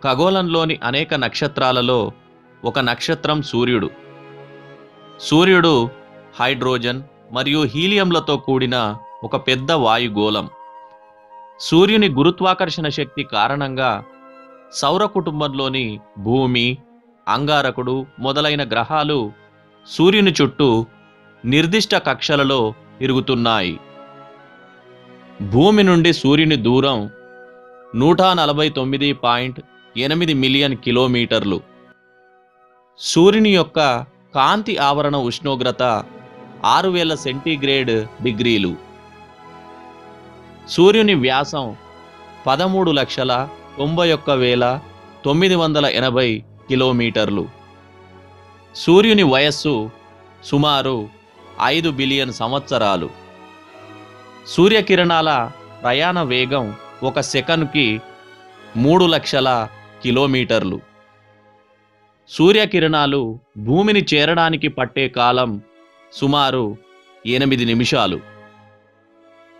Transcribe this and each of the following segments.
ఖగోళంలోని అనేక నక్షత్రాలలో ఒక నక్షత్రం సూర్యుడు. సూర్యుడు హైడ్రోజన్ మరియు హీలియంలతో కూడిన ఒక పెద్ద వాయుగోళం. సూర్యుని గురుత్వాకర్షణ శక్తి కారణంగా సౌర కుటుంబంలోని భూమి, అంగారకుడు మొదలైన గ్రహాలు సూర్యుని చుట్టూ నిర్దిష్ట కక్షలలో తిరుగుతున్నాయి. భూమి నుండి సూర్యుని దూరం 149.8 మిలియన్ కిలోమీటర్లు. సూర్యుని యొక్క కాంతి ఆవరణ ఉష్ణోగ్రత 6000 సెంటీగ్రేడ్ డిగ్రీలు. సూర్యుని వ్యాసం 13,91,980 కిలోమీటర్లు. సూర్యుని వయస్సు సుమారు 5 బిలియన్ సంవత్సరాలు. సూర్యకిరణాల ప్రయాణ వేగం ఒక సెకనుకి 3 లక్షల కిలోమీటర్లు. సూర్యకిరణాలు భూమిని చేరడానికి పట్టే కాలం సుమారు 8 నిమిషాలు.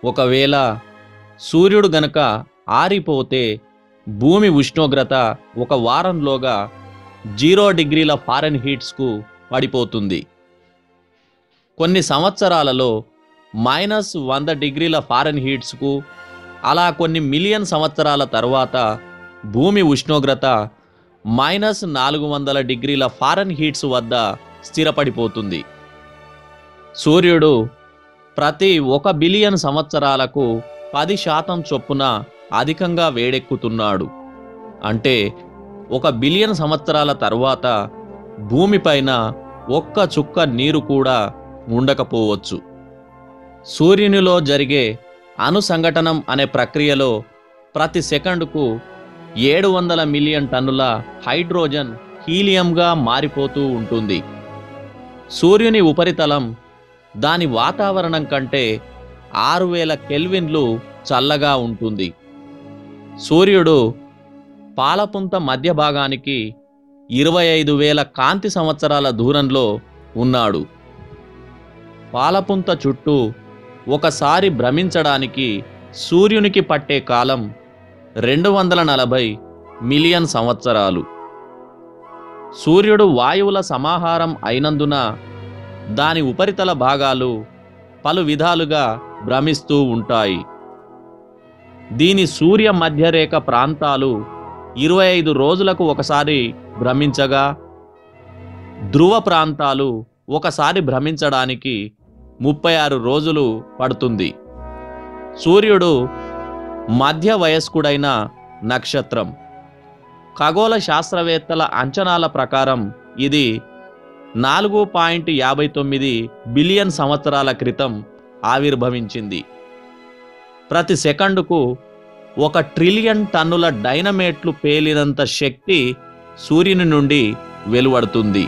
ఒకవేళ సూర్యుడు గనక ఆరిపోతే భూమి ఉష్ణోగ్రత ఒక వారంలోగా 0 డిగ్రీల ఫారెన్హీట్స్కు పడిపోతుంది. కొన్ని సంవత్సరాలలో -100 డిగ్రీల ఫారెన్హీట్స్కు, అలా కొన్ని మిలియన్ సంవత్సరాల తర్వాత భూమి ఉష్ణోగ్రత -400 డిగ్రీల ఫారెన్హీట్స్ వద్ద స్థిరపడిపోతుంది. సూర్యుడు ప్రతి 1 బిలియన్ సంవత్సరాలకు 10% చొప్పున అధికంగా వేడెక్కుతున్నాడు. అంటే 1 బిలియన్ సంవత్సరాల తర్వాత భూమిపైన ఒక్క చుక్క నీరు కూడా ఉండకపోవచ్చు. సూర్యునిలో జరిగే అణుసంఘటనం అనే ప్రక్రియలో ప్రతి సెకండుకు 700 మిలియన్ టన్నుల హైడ్రోజన్ హీలియంగా మారిపోతూ ఉంటుంది. సూర్యుని ఉపరితలం దాని వాతావరణం కంటే 6000 కెల్విన్లు చల్లగా ఉంటుంది. సూర్యుడు పాలపుంత మధ్య భాగానికి 25,000 కాంతి సంవత్సరాల దూరంలో ఉన్నాడు. పాలపుంత చుట్టూ ఒకసారి భ్రమించడానికి సూర్యునికి పట్టే కాలం 240 మిలియన్ సంవత్సరాలు. సూర్యుడు వాయువుల సమాహారం అయినందున దాని ఉపరితల భాగాలు పలు విధాలుగా భ్రమిస్తూ ఉంటాయి. దీని సూర్య మధ్యరేఖ ప్రాంతాలు 25 రోజులకు ఒకసారి భ్రమించగా, ధ్రువ ప్రాంతాలు ఒకసారి భ్రమించడానికి 36 రోజులు పడుతుంది. సూర్యుడు మధ్య వయస్కుడైన నక్షత్రం. ఖగోళ శాస్త్రవేత్తల అంచనాల ప్రకారం ఇది 4.59 బిలియన్ సంవత్సరాల క్రితం ఆవిర్భవించింది. ప్రతి సెకండుకు 1 ట్రిలియన్ టన్నుల డైనమేట్లు పేలినంత శక్తి సూర్యుని నుండి వెలువడుతుంది.